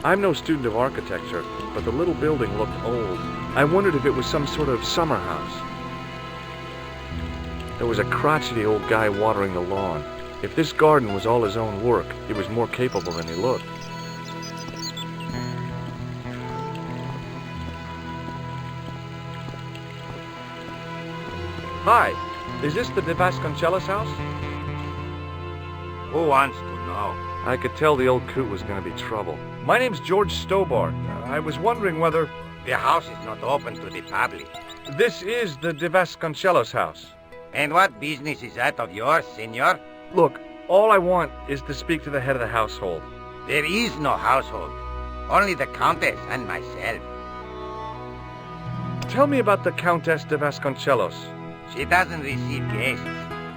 I'm no student of architecture, but the little building looked old. I wondered if it was some sort of summer house. There was a crotchety old guy watering the lawn. If this garden was all his own work, he was more capable than he looked. Hi, is this the De Vasconcelos house? Who wants to know? I could tell the old coot was going to be trouble. My name's George Stobart. I was wondering whether... The house is not open to the public. This is the De Vasconcelos house. And what business is that of yours, senor? Look, all I want is to speak to the head of the household. There is no household. Only the Countess and myself. Tell me about the Countess de Vasconcelos. She doesn't receive guests.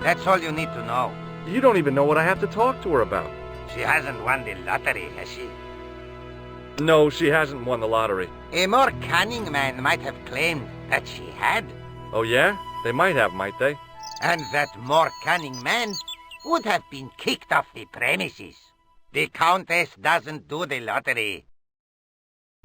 That's all you need to know. You don't even know what I have to talk to her about. She hasn't won the lottery, has she? No, she hasn't won the lottery. A more cunning man might have claimed that she had. Oh yeah? They might have, might they? And that more cunning man would have been kicked off the premises. The Countess doesn't do the lottery.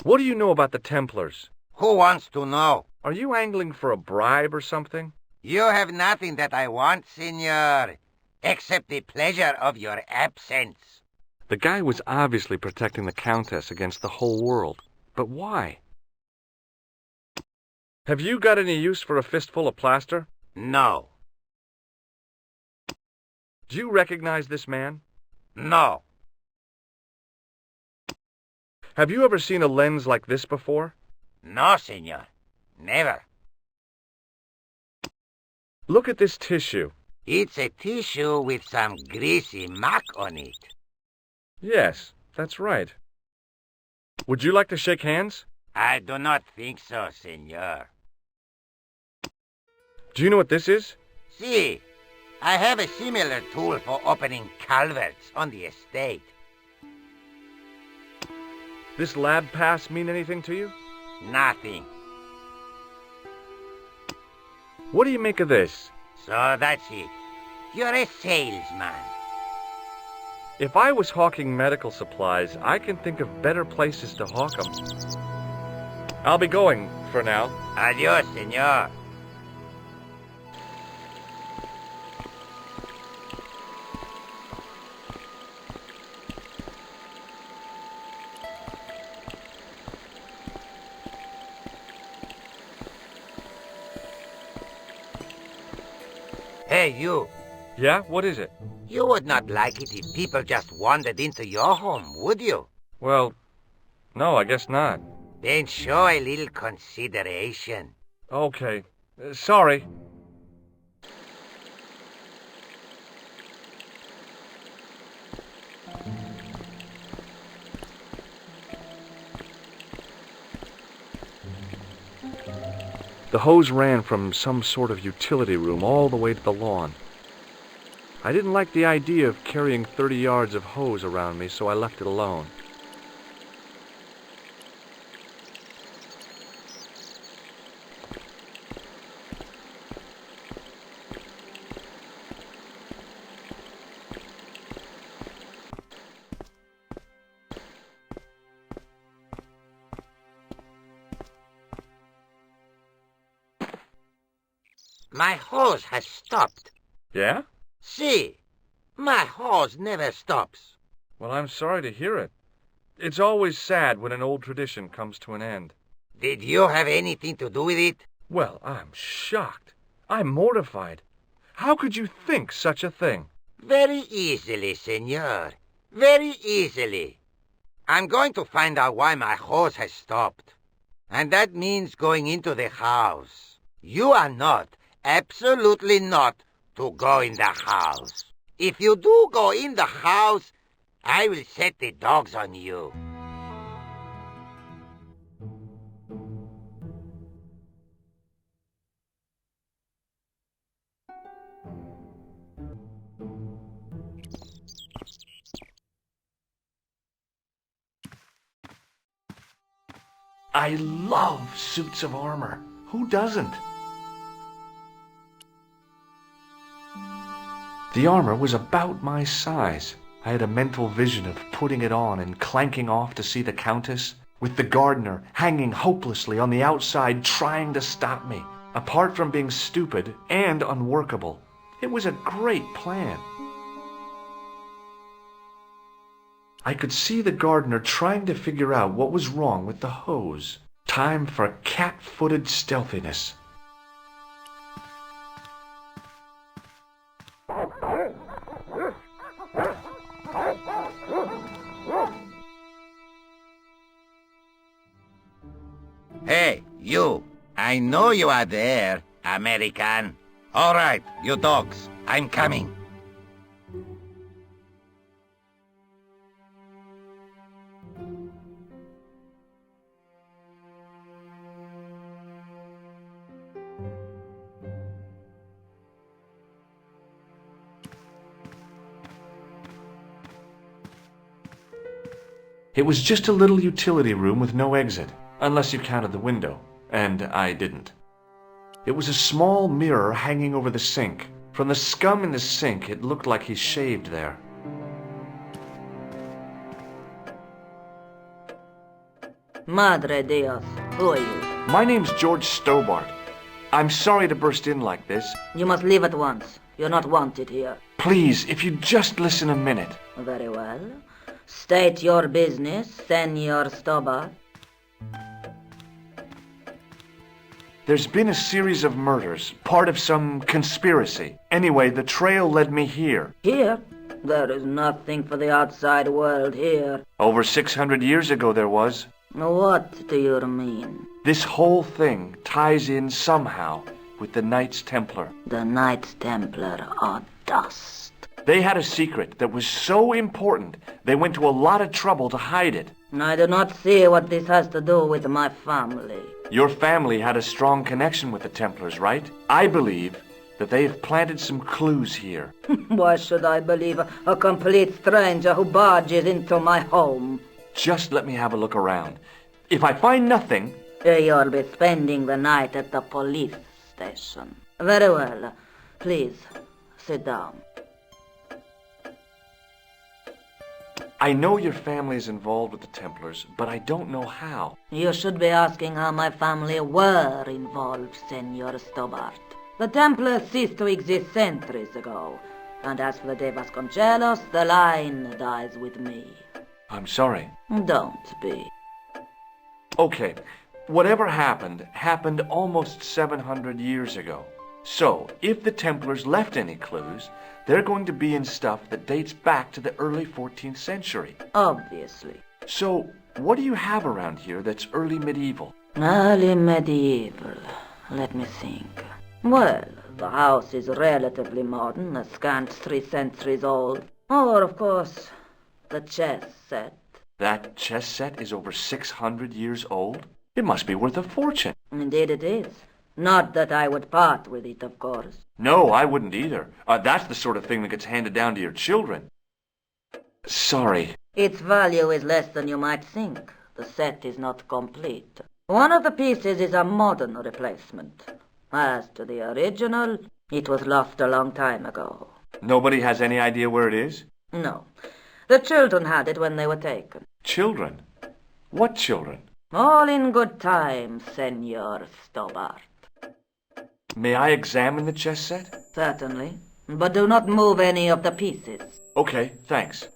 What do you know about the Templars? Who wants to know? Are you angling for a bribe or something? You have nothing that I want, senor, except the pleasure of your absence. The guy was obviously protecting the Countess against the whole world. But why? Have you got any use for a fistful of plaster? No. Do you recognize this man? No. Have you ever seen a lens like this before? No, senor. Never. Look at this tissue. It's a tissue with some greasy muck on it. Yes, that's right. Would you like to shake hands? I do not think so, senor. Do you know what this is? See, I have a similar tool for opening culverts on the estate. This lab pass mean anything to you? Nothing. What do you make of this? So that's it. You're a salesman. If I was hawking medical supplies, I can think of better places to hawk them. I'll be going for now. Adios, senor. Hey, you. Yeah? What is it? You would not like it if people just wandered into your home, would you? Well, no, I guess not. Then show a little consideration. Okay. Sorry. The hose ran from some sort of utility room all the way to the lawn. I didn't like the idea of carrying 30 yards of hose around me, so I left it alone. My hose has stopped. Yeah? See, my hose never stops. Well, I'm sorry to hear it. It's always sad when an old tradition comes to an end. Did you have anything to do with it? Well, I'm shocked. I'm mortified. How could you think such a thing? Very easily, senor. Very easily. I'm going to find out why my hose has stopped. And that means going into the house. You are not, absolutely not, to go in the house. If you do go in the house, I will set the dogs on you. I love suits of armor. Who doesn't? The armor was about my size. I had a mental vision of putting it on and clanking off to see the Countess, with the gardener hanging hopelessly on the outside trying to stop me. Apart from being stupid and unworkable, it was a great plan. I could see the gardener trying to figure out what was wrong with the hose. Time for cat-footed stealthiness. Hey, you. I know you are there, American. All right, you dogs. I'm coming. It was just a little utility room with no exit, unless you counted the window, and I didn't. It was a small mirror hanging over the sink. From the scum in the sink, it looked like he shaved there. Madre Dios, who are you? My name's George Stobart. I'm sorry to burst in like this. You must leave at once. You're not wanted here. Please, if you'd just listen a minute. Very well. State your business, Senor Stobart. There's been a series of murders, part of some conspiracy. Anyway, the trail led me here. Here? There is nothing for the outside world here. Over 600 years ago there was. What do you mean? This whole thing ties in somehow with the Knights Templar. The Knights Templar are dust. They had a secret that was so important, they went to a lot of trouble to hide it. I do not see what this has to do with my family. Your family had a strong connection with the Templars, right? I believe that they have planted some clues here. Why should I believe a complete stranger who barges into my home? Just let me have a look around. If I find nothing... You'll be spending the night at the police station. Very well. Please, sit down. I know your family is involved with the Templars, but I don't know how. You should be asking how my family were involved, Senor Stobart. The Templars ceased to exist centuries ago, and as for the Vasconcelos, the line dies with me. I'm sorry. Don't be. Okay, whatever happened almost 700 years ago. So, if the Templars left any clues, they're going to be in stuff that dates back to the early 14th century. Obviously. So, what do you have around here that's early medieval? Early medieval. Let me think. Well, the house is relatively modern, a scant 3 centuries old. Or, of course, the chess set. That chess set is over 600 years old? It must be worth a fortune. Indeed it is. Not that I would part with it, of course. No, I wouldn't either. That's the sort of thing that gets handed down to your children. Sorry. Its value is less than you might think. The set is not complete. One of the pieces is a modern replacement. As to the original, it was lost a long time ago. Nobody has any idea where it is? No. The children had it when they were taken. Children? What children? All in good time, Senor Stobart. May I examine the chess set? Certainly. But do not move any of the pieces. Okay, thanks.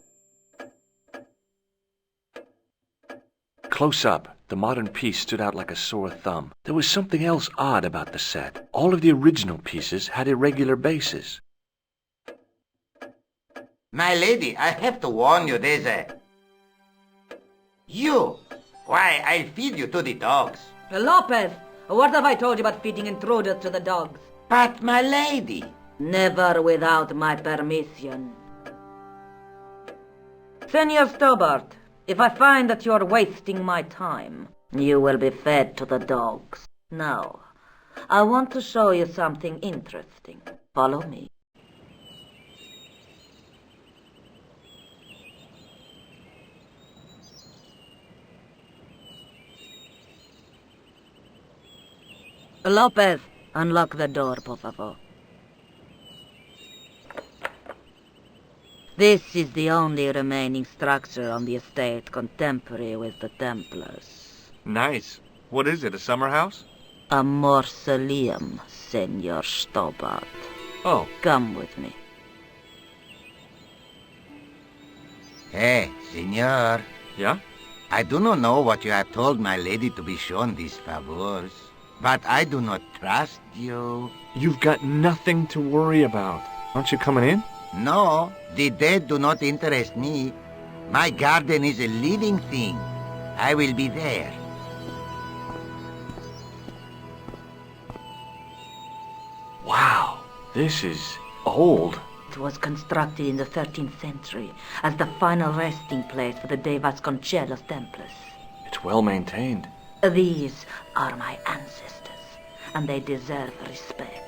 Close up, the modern piece stood out like a sore thumb. There was something else odd about the set. All of the original pieces had irregular bases. My lady, I have to warn you, there's a... You! Why, I'll feed you to the dogs. Lopez! What have I told you about feeding intruders to the dogs? But, my lady... Never without my permission. Senor Stobart, if I find that you're wasting my time, you will be fed to the dogs. Now, I want to show you something interesting. Follow me. Lopez, unlock the door, por favor. This is the only remaining structure on the estate contemporary with the Templars. Nice. What is it, a summer house? A mausoleum, Senor Stobart. Oh. Come with me. Hey, senor. Yeah? I do not know what you have told my lady to be shown these favors, but I do not trust you. You've got nothing to worry about. Aren't you coming in? No, the dead do not interest me. My garden is a living thing. I will be there. Wow, this is old. It was constructed in the 13th century as the final resting place for the De Vasconcelos Templars. It's well maintained. These are my ancestors, and they deserve respect.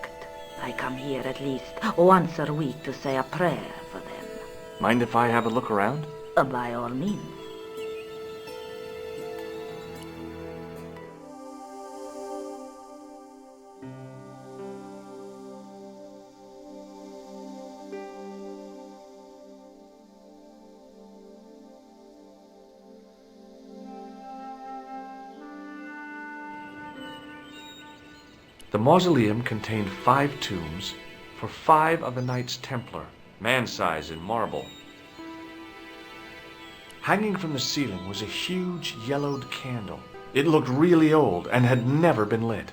I come here at least once a week to say a prayer for them. Mind if I have a look around? By all means. The mausoleum contained 5 tombs for 5 of the Knights Templar, man-size in marble. Hanging from the ceiling was a huge yellowed candle. It looked really old and had never been lit.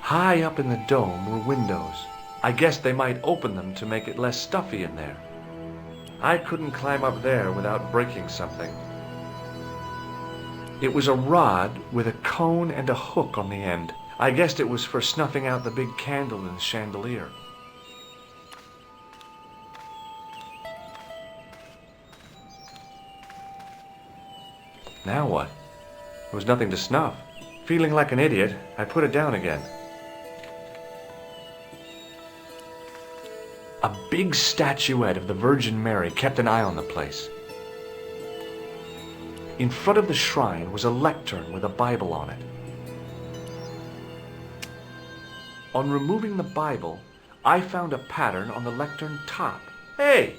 High up in the dome were windows. I guessed they might open them to make it less stuffy in there. I couldn't climb up there without breaking something. It was a rod with a cone and a hook on the end. I guessed it was for snuffing out the big candle in the chandelier. Now what? There was nothing to snuff. Feeling like an idiot, I put it down again. A big statuette of the Virgin Mary kept an eye on the place. In front of the shrine was a lectern with a Bible on it. On removing the Bible, I found a pattern on the lectern top. Hey!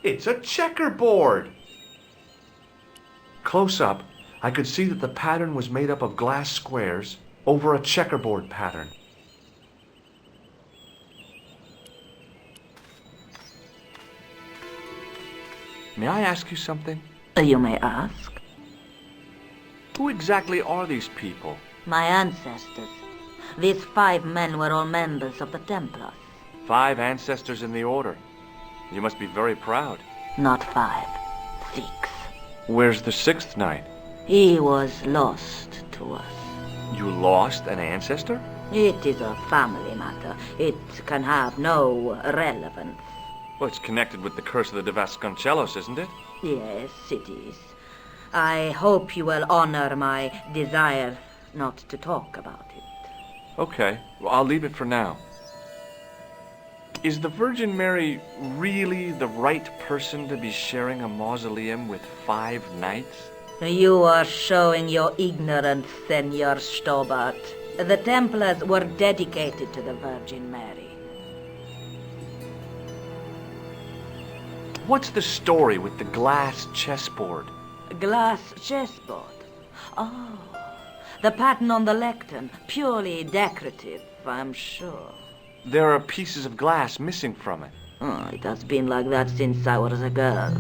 It's a checkerboard! Close up, I could see that the pattern was made up of glass squares over a checkerboard pattern. May I ask you something? You may ask. Who exactly are these people? My ancestors. These 5 men were all members of the Templars. 5 ancestors in the order. You must be very proud. Not 5, 6. Where's the 6th knight? He was lost to us. You lost an ancestor? It is a family matter. It can have no relevance. Well, it's connected with the curse of the De Vasconcelos, isn't it? Yes, it is. I hope you will honor my desire not to talk about it. Okay, well, I'll leave it for now. Is the Virgin Mary really the right person to be sharing a mausoleum with 5 knights? You are showing your ignorance, Senor Stobart. The Templars were dedicated to the Virgin Mary. What's the story with the glass chessboard? Glass chessboard. Oh, the pattern on the lectern. Purely decorative, I'm sure. There are pieces of glass missing from it. Oh, it has been like that since I was a girl.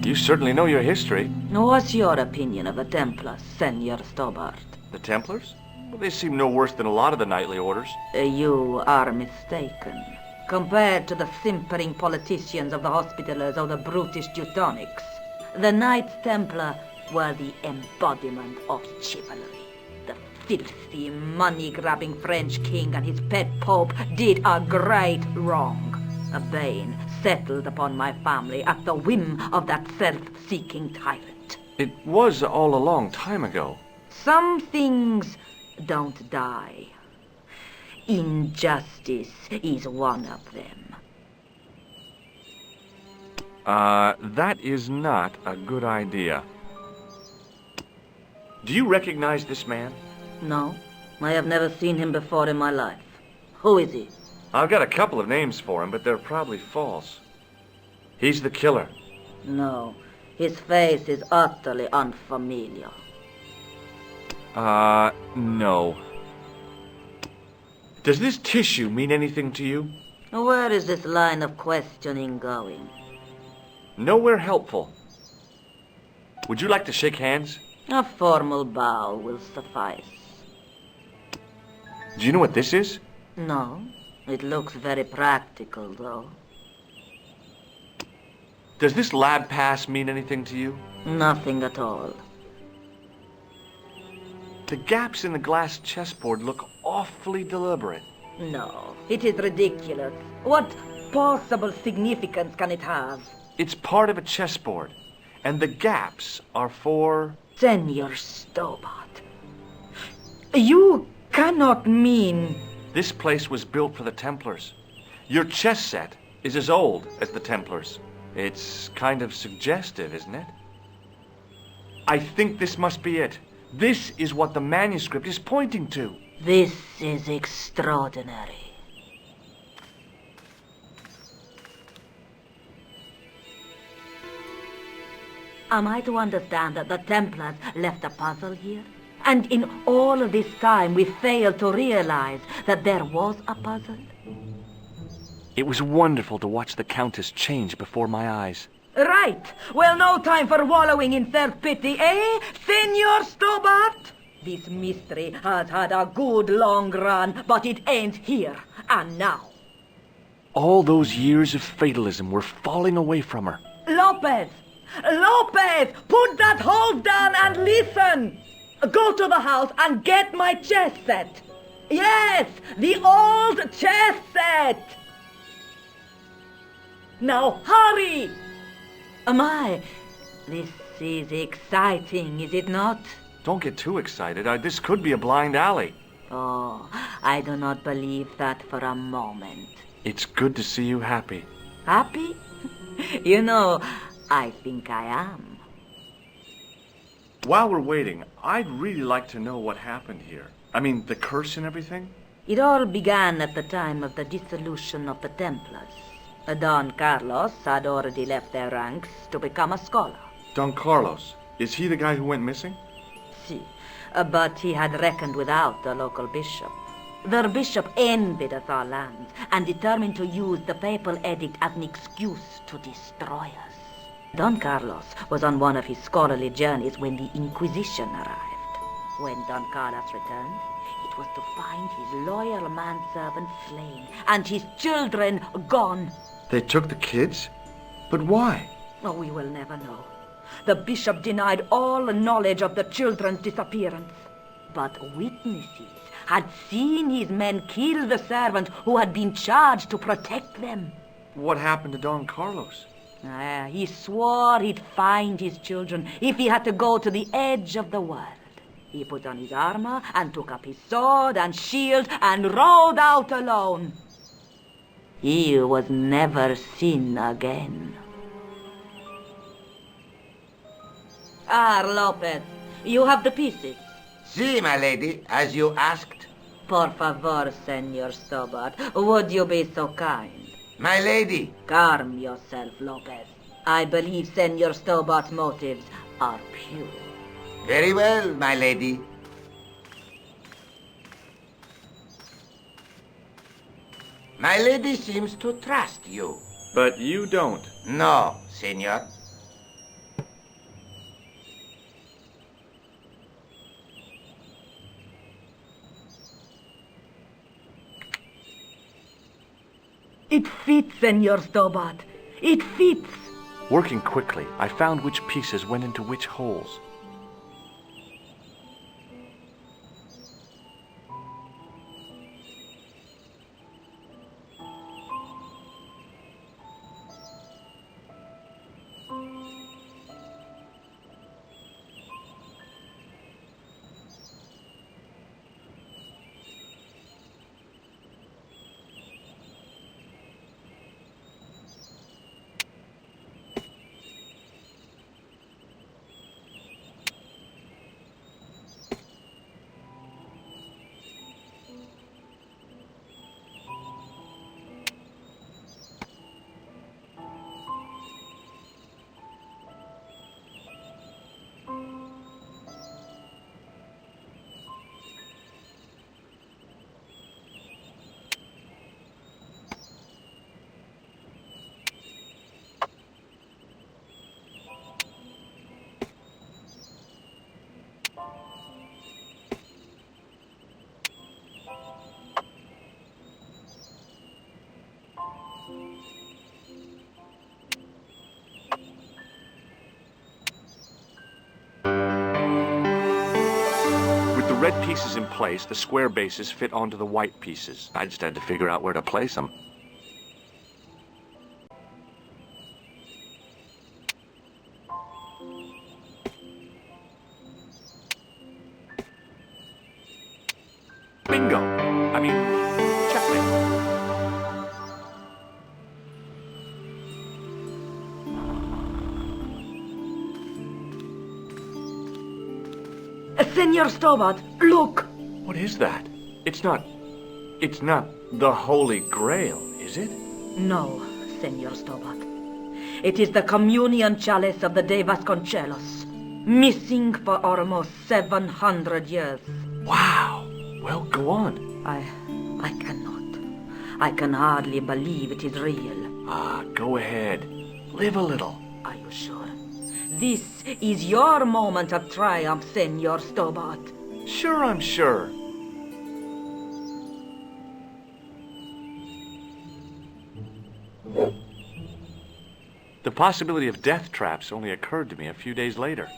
You certainly know your history. What's your opinion of the Templars, Senor Stobart? The Templars? Well, they seem no worse than a lot of the knightly orders. You are mistaken. Compared to the simpering politicians of the Hospitallers or the brutish Teutonics, the Knights Templar were the embodiment of chivalry. The filthy, money-grabbing French king and his pet pope did a great wrong. A bane settled upon my family at the whim of that self-seeking tyrant. It was all a long time ago. Some things don't die. Injustice is one of them. That is not a good idea. Do you recognize this man? No, I have never seen him before in my life. Who is he? I've got a couple of names for him, but they're probably false. He's the killer. No, his face is utterly unfamiliar. No. Does this tissue mean anything to you? Where is this line of questioning going? Nowhere helpful. Would you like to shake hands? A formal bow will suffice. Do you know what this is? No, it looks very practical, though. Does this lab pass mean anything to you? Nothing at all. The gaps in the glass chessboard look awfully deliberate. No, it is ridiculous. What possible significance can it have? It's part of a chessboard, and the gaps are for... Senor Stobart, you cannot mean... This place was built for the Templars. Your chess set is as old as the Templars. It's kind of suggestive, isn't it? I think this must be it. This is what the manuscript is pointing to. This is extraordinary. Am I to understand that the Templars left a puzzle here? And in all of this time we failed to realize that there was a puzzle? It was wonderful to watch the Countess change before my eyes. Right. Well, no time for wallowing in self-pity, eh, Senor Stobart? This mystery has had a good long run, but it ends here and now. All those years of fatalism were falling away from her. Lopez! Lopez! Put that hose down and listen! Go to the house and get my chess set. Yes, the old chess set! Now hurry! My, this is exciting, is it not? Don't get too excited. This could be a blind alley. Oh, I do not believe that for a moment. It's good to see you happy. Happy? You know, I think I am. While we're waiting, I'd really like to know what happened here. I mean, the curse and everything? It all began at the time of the dissolution of the Templars. Don Carlos had already left their ranks to become a scholar. Don Carlos, is he the guy who went missing? Si, but he had reckoned without the local bishop. The bishop envied us our lands and determined to use the papal edict as an excuse to destroy us. Don Carlos was on one of his scholarly journeys when the Inquisition arrived. When Don Carlos returned, it was to find his loyal manservant slain and his children gone. They took the kids? But why? Oh, we will never know. The bishop denied all knowledge of the children's disappearance. But witnesses had seen his men kill the servant who had been charged to protect them. What happened to Don Carlos? He swore he'd find his children if he had to go to the edge of the world. He put on his armor and took up his sword and shield and rode out alone. He was never seen again. Lopez, you have the pieces. Si, my lady, as you asked. Por favor, Senor Stobart, would you be so kind? My lady. Calm yourself, Lopez. I believe Senor Stobart's motives are pure. Very well, my lady. My lady seems to trust you. But you don't. No, senor. It fits, Senor Stobart. It fits. Working quickly, I found which pieces went into which holes. red piece is in place, the square bases fit onto the white pieces. I just had to figure out where to place them. Bingo! I mean, checkmate. Senor Stobart, look! What is that? It's not the Holy Grail, is it? No, Senor Stobart. It is the communion chalice of the De Vasconcelos, missing for almost 700 years. Wow. Well, go on. I cannot. I can hardly believe it is real. Go ahead. Live a little. Are you sure? This is your moment of triumph, Senor Stobart. Sure, I'm sure. The possibility of death traps only occurred to me a few days later.